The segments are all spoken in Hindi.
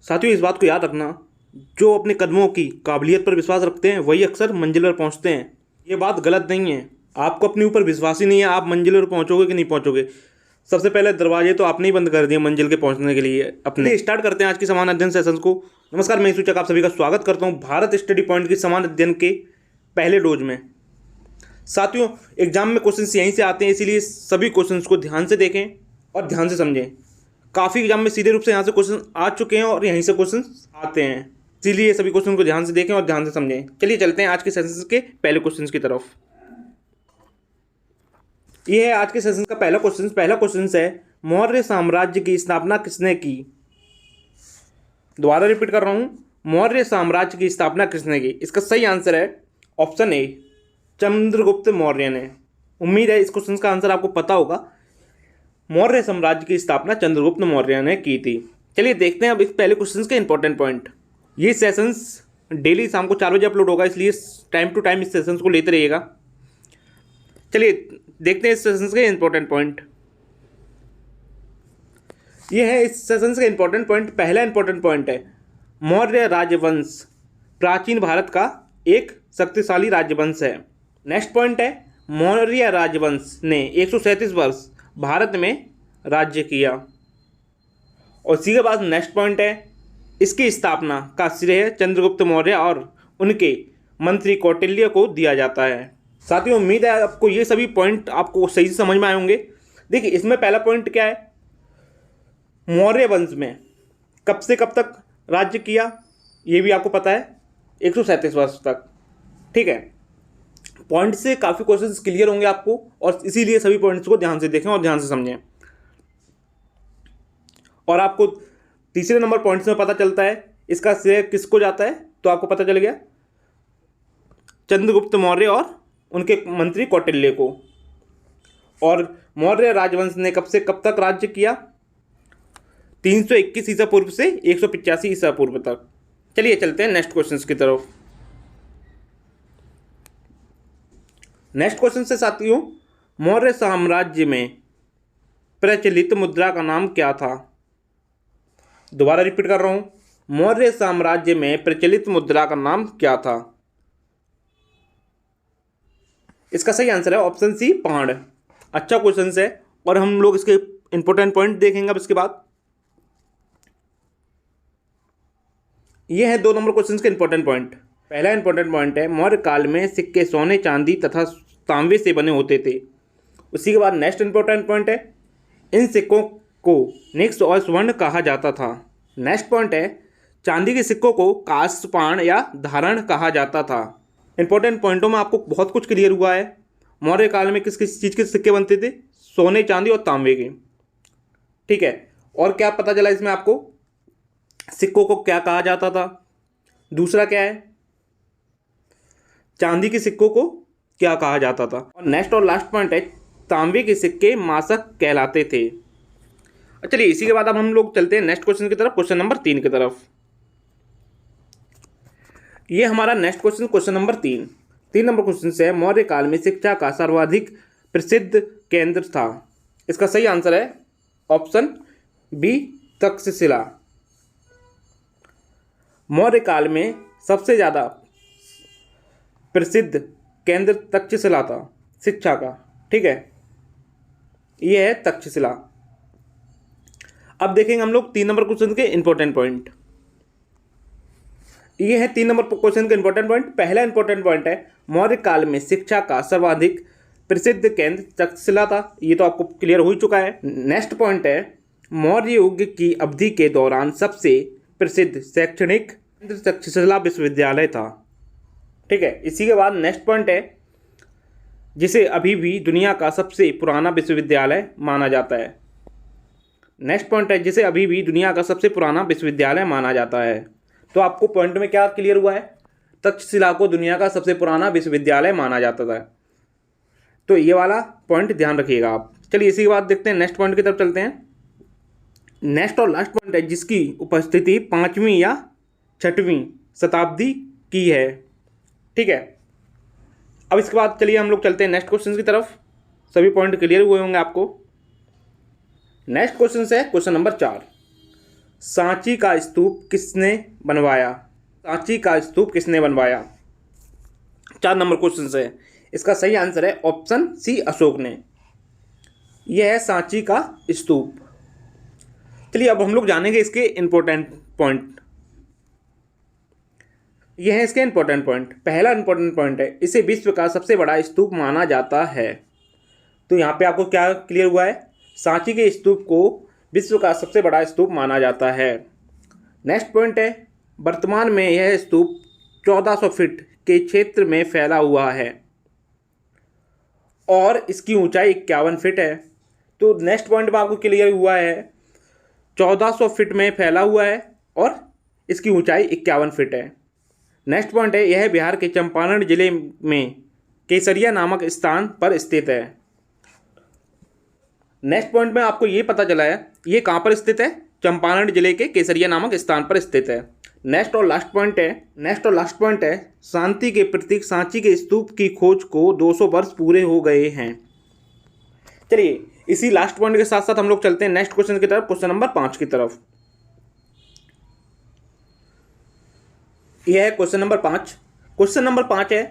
साथियों, इस बात को याद रखना, जो अपने कदमों की काबिलियत पर विश्वास रखते हैं वही अक्सर मंजिल पर पहुंचते हैं। ये बात गलत नहीं है। आपको अपने ऊपर विश्वास ही नहीं है, आप मंजिल पर पहुंचोगे कि नहीं पहुंचोगे। सबसे पहले दरवाजे तो आपने ही बंद कर दिए मंजिल के पहुंचने के लिए अपने। स्टार्ट करते हैं आज की समान अध्ययन सेशंस को। नमस्कार, मैं सूचक आप सभी का स्वागत करता हूं भारत स्टडी पॉइंट की समान अध्ययन के पहले डोज में। साथियों, एग्जाम में क्वेश्चंस यहीं से आते हैं, इसीलिए सभी क्वेश्चंस को ध्यान से देखें और ध्यान से समझें। काफ़ी एग्जाम में सीधे रूप से यहाँ से क्वेश्चन आ चुके हैं और यहीं से क्वेश्चन आते हैं, इसीलिए सभी क्वेश्चन को ध्यान से देखें और ध्यान से समझें। चलिए चलते हैं आज के सेशन के पहले क्वेश्चन की तरफ। ये है आज के सेशन का पहला क्वेश्चन। पहला क्वेश्चन है, मौर्य साम्राज्य की स्थापना किसने की? दोबारा रिपीट कर रहा हूँ, मौर्य साम्राज्य की स्थापना किसने की? इसका सही आंसर है ऑप्शन ए, चंद्रगुप्त मौर्य ने। उम्मीद है इस क्वेश्चन का आंसर आपको पता होगा। मौर्य साम्राज्य की स्थापना चंद्रगुप्त मौर्य ने की थी। चलिए देखते हैं अब इस पहले क्वेश्चन के इंपॉर्टेंट पॉइंट। ये सेशंस डेली शाम को 4 बजे अपलोड होगा, इसलिए टाइम टू टाइम इस सेशंस को लेते रहिएगा। चलिए देखते हैं इस सेशंस के इंपॉर्टेंट पॉइंट। ये है इस सेशंस का इंपॉर्टेंट पॉइंट। पहला इंपॉर्टेंट पॉइंट है, मौर्य राजवंश प्राचीन भारत का एक शक्तिशाली राजवंश है। नेक्स्ट पॉइंट है, मौर्य राजवंश ने 137 वर्ष भारत में राज्य किया। और इसी के बाद नेक्स्ट पॉइंट है, इसकी स्थापना का श्रेय चंद्रगुप्त मौर्य और उनके मंत्री कौटिल्य को दिया जाता है। साथियों, उम्मीद है आपको ये सभी पॉइंट आपको सही से समझ में आए होंगे। देखिए, इसमें पहला पॉइंट क्या है, मौर्य वंश में कब से कब तक राज्य किया, ये भी आपको पता है, 137 वर्ष तक। ठीक है, पॉइंट से काफ़ी क्वेश्चंस क्लियर होंगे आपको, और इसीलिए सभी पॉइंट्स को ध्यान से देखें और ध्यान से समझें। और आपको तीसरे नंबर पॉइंट्स में पता चलता है इसका श्रेय किसको जाता है, तो आपको पता चल गया चंद्रगुप्त मौर्य और उनके मंत्री कौटिल्य को। और मौर्य राजवंश ने कब से कब तक राज्य किया? 321 ईसा पूर्व से 185 ईसा पूर्व तक। चलिए चलते हैं नेक्स्ट क्वेश्चन की तरफ। नेक्स्ट क्वेश्चन से साथियों, मौर्य साम्राज्य में प्रचलित मुद्रा का नाम क्या था? दोबारा रिपीट कर रहा हूं, मौर्य साम्राज्य में प्रचलित मुद्रा का नाम क्या था? इसका सही आंसर है ऑप्शन सी, पांड। अच्छा क्वेश्चन है और हम लोग इसके इंपॉर्टेंट पॉइंट देखेंगे अब इसके बाद। ये है 2 नंबर क्वेश्चन के इंपॉर्टेंट पॉइंट। पहला इंपॉर्टेंट पॉइंट है, मौर्य काल में सिक्के सोने, चांदी तथा तांबे से बने होते थे। उसी के बाद नेक्स्ट इंपॉर्टेंट पॉइंट है, इन सिक्कों को निक्स और स्वर्ण कहा जाता था। नेक्स्ट पॉइंट है, चांदी के सिक्कों को कांस्यपाण या धारण कहा जाता था। इंपॉर्टेंट पॉइंटों में आपको बहुत कुछ क्लियर हुआ है। मौर्य काल में किस किस चीज़ के सिक्के बनते थे? सोने, चांदी और तांबे के। ठीक है, और क्या पता चला इसमें आपको? सिक्कों को क्या कहा जाता था। दूसरा क्या है, चांदी के सिक्कों को क्या कहा जाता था। और नेक्स्ट और लास्ट पॉइंट है, तांबे के सिक्के मासक कहलाते थे। चलिए इसी के बाद अब हम लोग चलते हैं नेक्स्ट क्वेश्चन की तरफ, क्वेश्चन नंबर 3 की तरफ। ये हमारा next question, question number 3 number question से है, मौर्य काल में शिक्षा का सर्वाधिक प्रसिद्ध केंद्र था। इसका सही आंसर है ऑप्शन बी, तक्षशिला। मौर्य काल में सबसे ज़्यादा प्रसिद्ध केंद्र तक्षशिला था शिक्षा का। ठीक है, यह है तक्षशिला। अब देखेंगे हम लोग 3 नंबर क्वेश्चन के इंपॉर्टेंट पॉइंट। ये है 3 नंबर क्वेश्चन का इंपॉर्टेंट पॉइंट। पहला इंपॉर्टेंट पॉइंट है, मौर्य काल में शिक्षा का सर्वाधिक प्रसिद्ध केंद्र तक्षशिला था। ये तो आपको क्लियर हो ही चुका है। नेक्स्ट पॉइंट है, मौर्य युग की अवधि के दौरान सबसे प्रसिद्ध शैक्षणिक केंद्र तक्षशिला विश्वविद्यालय था। ठीक है, इसी के बाद नेक्स्ट पॉइंट है, जिसे अभी भी दुनिया का सबसे पुराना विश्वविद्यालय माना जाता है। नेक्स्ट पॉइंट है, जिसे अभी भी दुनिया का सबसे पुराना विश्वविद्यालय माना जाता है। तो आपको पॉइंट में क्या क्लियर हुआ है? तक्षशिला को दुनिया का सबसे पुराना विश्वविद्यालय माना जाता था। तो ये वाला पॉइंट ध्यान रखिएगा आप। चलिए इसी के बाद देखते हैं नेक्स्ट पॉइंट की तरफ चलते हैं। नेक्स्ट और लास्ट पॉइंट है, जिसकी उपस्थिति 5वीं या 6वीं शताब्दी की है। ठीक है, अब इसके बाद चलिए हम लोग चलते हैं नेक्स्ट क्वेश्चन की तरफ। सभी पॉइंट क्लियर हुए होंगे आपको। नेक्स्ट क्वेश्चन है क्वेश्चन नंबर 4। सांची का स्तूप किसने बनवाया? सांची का स्तूप किसने बनवाया? 4 नंबर क्वेश्चन है। इसका सही आंसर है ऑप्शन सी, अशोक ने। यह है सांची का स्तूप। चलिए अब हम लोग जानेंगे इसके इंपॉर्टेंट पॉइंट। यह है इसके इंपॉर्टेंट पॉइंट। पहला इंपॉर्टेंट पॉइंट है, इसे विश्व का सबसे बड़ा स्तूप माना जाता है। तो यहाँ पे आपको क्या क्लियर हुआ है? सांची के स्तूप को विश्व का सबसे बड़ा स्तूप माना जाता है। नेक्स्ट पॉइंट है, वर्तमान में यह स्तूप 1400 फीट के क्षेत्र में फैला हुआ है और इसकी ऊंचाई 51 फीट है। तो नेक्स्ट पॉइंट में आपको क्लियर हुआ है 1400 फीट में फैला हुआ है और इसकी ऊंचाई 51 फीट है। नेक्स्ट पॉइंट है, यह बिहार के चंपारण जिले में केसरिया नामक स्थान पर स्थित है। नेक्स्ट पॉइंट में आपको ये पता चला है ये कहाँ पर स्थित है? चंपारण जिले के केसरिया नामक स्थान पर स्थित है। नेक्स्ट और लास्ट पॉइंट है, शांति के प्रतीक सांची के स्तूप की खोज को 200 वर्ष पूरे हो गए हैं। चलिए इसी लास्ट पॉइंट के साथ साथ हम लोग चलते हैं नेक्स्ट क्वेश्चन की तरफ, क्वेश्चन नंबर 5 की तरफ। यह है क्वेश्चन नंबर 5। क्वेश्चन नंबर 5 है,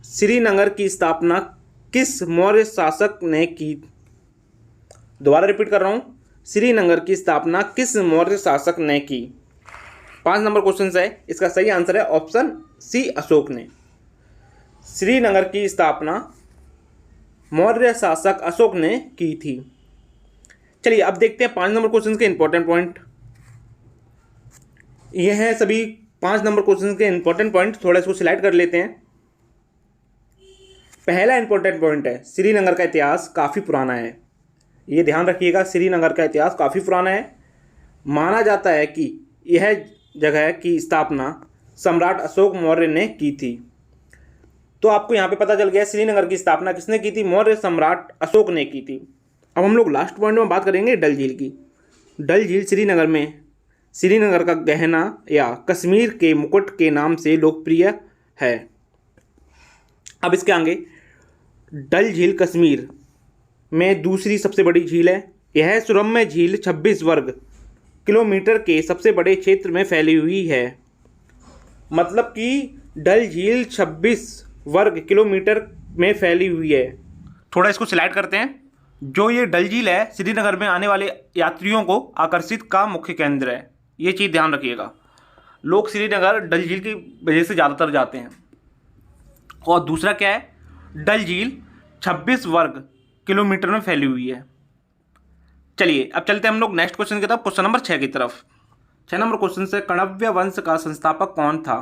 श्रीनगर की स्थापना किस मौर्य शासक ने की? दोबारा रिपीट कर रहा हूं, श्रीनगर की स्थापना किस मौर्य शासक ने की? 5 नंबर क्वेश्चन है। इसका सही आंसर है ऑप्शन सी, अशोक ने। श्रीनगर की स्थापना मौर्य शासक अशोक ने की थी। चलिए अब देखते हैं 5 नंबर क्वेश्चन के इंपॉर्टेंट पॉइंट। यह है सभी 5 नंबर क्वेश्चन के इंपॉर्टेंट पॉइंट। थोड़ा इसको सिलेक्ट कर लेते हैं। पहला इंपॉर्टेंट पॉइंट है, श्रीनगर का इतिहास काफ़ी पुराना है। ये ध्यान रखिएगा, श्रीनगर का इतिहास काफ़ी पुराना है। माना जाता है कि यह जगह की स्थापना सम्राट अशोक मौर्य ने की थी। तो आपको यहाँ पे पता चल गया श्रीनगर की स्थापना किसने की थी? मौर्य सम्राट अशोक ने की थी। अब हम लोग लास्ट पॉइंट में बात करेंगे डल झील की। डल झील श्रीनगर का गहना या कश्मीर के मुकुट के नाम से लोकप्रिय है। अब इसके आगे, डल झील कश्मीर में दूसरी सबसे बड़ी झील है। यह सुरम्य झील 26 वर्ग किलोमीटर के सबसे बड़े क्षेत्र में फैली हुई है। मतलब कि डल झील 26 वर्ग किलोमीटर में फैली हुई है। थोड़ा इसको सिलेक्ट करते हैं। जो ये डल झील है श्रीनगर में आने वाले यात्रियों को आकर्षित का मुख्य केंद्र है। ये चीज़ ध्यान रखिएगा, लोग श्रीनगर डल झील की वजह से ज़्यादातर जाते हैं। और दूसरा क्या है, डल झील 26 वर्ग किलोमीटर में फैली हुई है। चलिए अब चलते हैं हम लोग नेक्स्ट क्वेश्चन की तरफ, क्वेश्चन नंबर 6 की तरफ। 6 नंबर क्वेश्चन से, कण्व वंश का संस्थापक कौन था?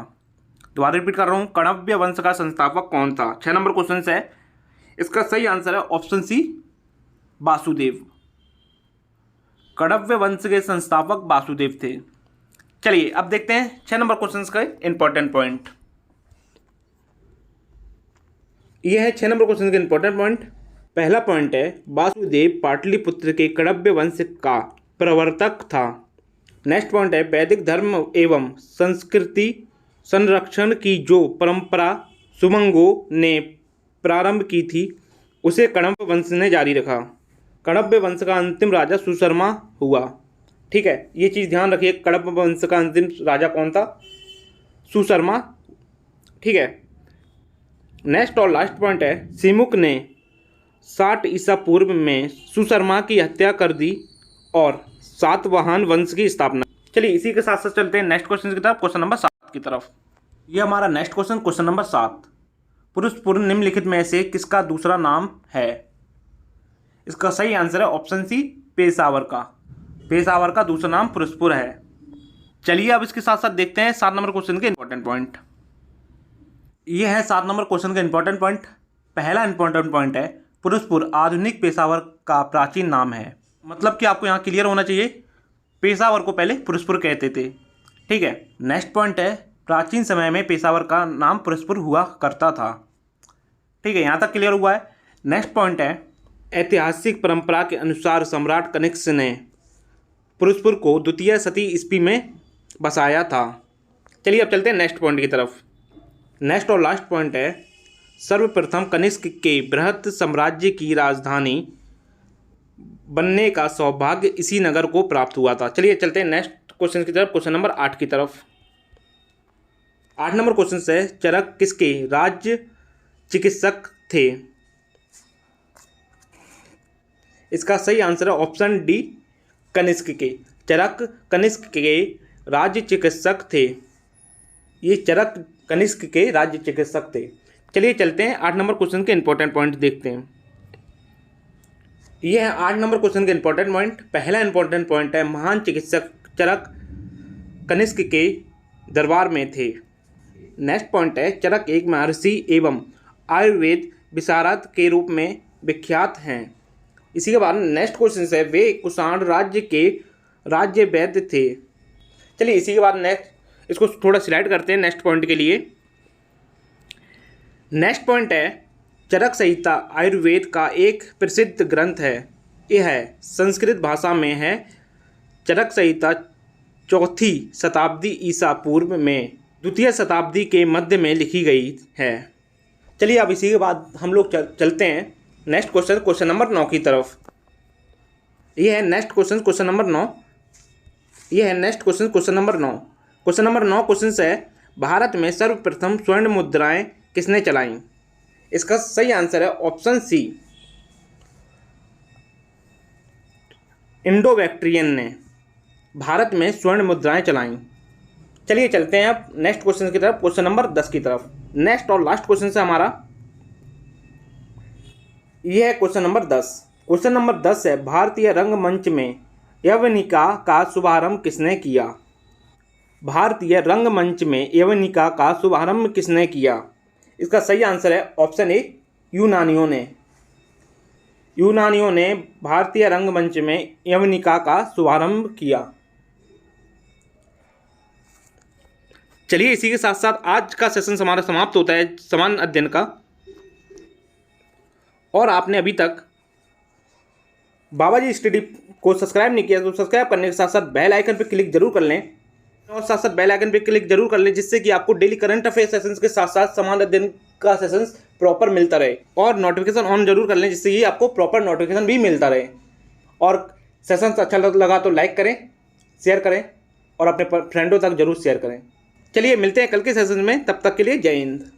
दोबारा रिपीट कर रहा हूँ, कण्व वंश का संस्थापक कौन था? 6 नंबर क्वेश्चन है। इसका सही आंसर है ऑप्शन सी, वासुदेव। कण्व वंश के संस्थापक वासुदेव थे। चलिए अब देखते हैं 6 नंबर क्वेश्चन का इंपॉर्टेंट पॉइंट। यह है 6 नंबर क्वेश्चन का इंपॉर्टेंट पॉइंट। पहला पॉइंट है, वासुदेव पाटलिपुत्र के कण्व वंश का प्रवर्तक था। नेक्स्ट पॉइंट है, वैदिक धर्म एवं संस्कृति संरक्षण की जो परंपरा सुमंगों ने प्रारंभ की थी उसे कण्व वंश ने जारी रखा। कण्व वंश का अंतिम राजा सुशर्मा हुआ। ठीक है, ये चीज़ ध्यान रखिए, कण्व वंश का अंतिम राजा कौन था? सुशर्मा। ठीक है, नेक्स्ट और लास्ट पॉइंट है, सिमुक ने 60 ईसा पूर्व में सुशर्मा की हत्या कर दी और सातवाहन वंश की स्थापना। चलिए इसी के साथ साथ चलते हैं नेक्स्ट क्वेश्चन की तरफ, क्वेश्चन नंबर 7 की तरफ। ये हमारा नेक्स्ट क्वेश्चन, क्वेश्चन नंबर 7। पुरुषपुर निम्नलिखित में से किसका दूसरा नाम है? इसका सही आंसर है ऑप्शन सी, पेशावर का। पेशावर का दूसरा नाम पुरुषपुर है। चलिए अब इसके साथ साथ देखते हैं 7 नंबर क्वेश्चन के इंपॉर्टेंट पॉइंट। ये है 7 नंबर क्वेश्चन का इंपॉर्टेंट पॉइंट। पहला इंपॉर्टेंट पॉइंट है, पुरुषपुर आधुनिक पेशावर का प्राचीन नाम है। मतलब कि आपको यहाँ क्लियर होना चाहिए, पेशावर को पहले पुरुषपुर कहते थे। ठीक है, नेक्स्ट पॉइंट है, प्राचीन समय में पेशावर का नाम पुरुषपुर हुआ करता था। ठीक है, यहाँ तक क्लियर हुआ है। नेक्स्ट पॉइंट है, ऐतिहासिक परंपरा के अनुसार सम्राट कनिष्क ने पुरुषपुर को द्वितीय शती ईस्वी में बसाया था। चलिए अब चलते हैं नेक्स्ट पॉइंट की तरफ। नेक्स्ट और लास्ट पॉइंट है, सर्वप्रथम कनिष्क के बृहत साम्राज्य की राजधानी बनने का सौभाग्य इसी नगर को प्राप्त हुआ था। चलिए चलते हैं नेक्स्ट क्वेश्चन की तरफ, क्वेश्चन नंबर 8 की तरफ। 8 नंबर क्वेश्चन है, चरक किसके राज्य चिकित्सक थे? इसका सही आंसर है ऑप्शन डी, कनिष्क के। चरक कनिष्क के राज्य चिकित्सक थे। ये चरक कनिष्क के राज्य चिकित्सक थे। चलिए चलते हैं 8 नंबर क्वेश्चन के इंपॉर्टेंट पॉइंट देखते हैं। ये है 8 नंबर क्वेश्चन के इंपॉर्टेंट पॉइंट। पहला इंपॉर्टेंट पॉइंट है, महान चिकित्सक चरक कनिष्क के दरबार में थे। नेक्स्ट पॉइंट है, चरक एक महर्षि एवं आयुर्वेद विशारद के रूप में विख्यात हैं। इसी के बाद नेक्स्ट क्वेश्चन है, वे कुषाण राज्य के राज्य वैद्य थे। चलिए इसी के बाद नेक्स्ट इसको थोड़ा स्लाइड करते हैं नेक्स्ट पॉइंट के लिए। नेक्स्ट पॉइंट है, चरक संहिता आयुर्वेद का एक प्रसिद्ध ग्रंथ है। यह संस्कृत भाषा में है। चरक संहिता 4वीं शताब्दी ईसा पूर्व में 2वीं शताब्दी के मध्य में लिखी गई है। चलिए अब इसी के बाद हम लोग चलते हैं नेक्स्ट क्वेश्चन, क्वेश्चन नंबर 9 की तरफ। यह है नेक्स्ट क्वेश्चन, क्वेश्चन नंबर 9। यह है next question, question number 9। Question number 9 question है, भारत में सर्वप्रथम स्वर्ण मुद्राएं किसने चलाईं? इसका सही आंसर है ऑप्शन सी, इंडो बैक्ट्रियन ने भारत में स्वर्ण मुद्राएं चलाईं। चलिए चलते हैं अब नेक्स्ट क्वेश्चन की तरफ, क्वेश्चन नंबर 10 की तरफ। नेक्स्ट और लास्ट क्वेश्चन से हमारा यह है क्वेश्चन नंबर 10। क्वेश्चन नंबर 10 है, भारतीय रंगमंच में यवनिका का शुभारंभ किसने किया? भारतीय रंगमंच में यवनिका का शुभारंभ किसने किया? इसका सही आंसर है ऑप्शन ए, यूनानियों ने। यूनानियों ने भारतीय रंगमंच में यवनिका का शुभारंभ किया। चलिए इसी के साथ साथ आज का सेशन हमारा समाप्त होता है सामान्य अध्ययन का। और आपने अभी तक बाबा जी स्टडी को सब्सक्राइब नहीं किया तो सब्सक्राइब करने के साथ साथ बेल आइकन पर क्लिक जरूर कर लें, और साथ साथ बेल आइकन पे क्लिक जरूर कर लें, जिससे कि आपको डेली करंट अफेयर सेशंस के साथ साथ सामान्य अध्ययन का सेशंस प्रॉपर मिलता रहे। और नोटिफिकेशन ऑन जरूर कर लें, जिससे कि आपको प्रॉपर नोटिफिकेशन भी मिलता रहे। और सेशंस अच्छा लगा तो लाइक करें, शेयर करें और अपने फ्रेंडों तक जरूर शेयर करें। चलिए मिलते हैं कल के सेशन में, तब तक के लिए जय हिंद।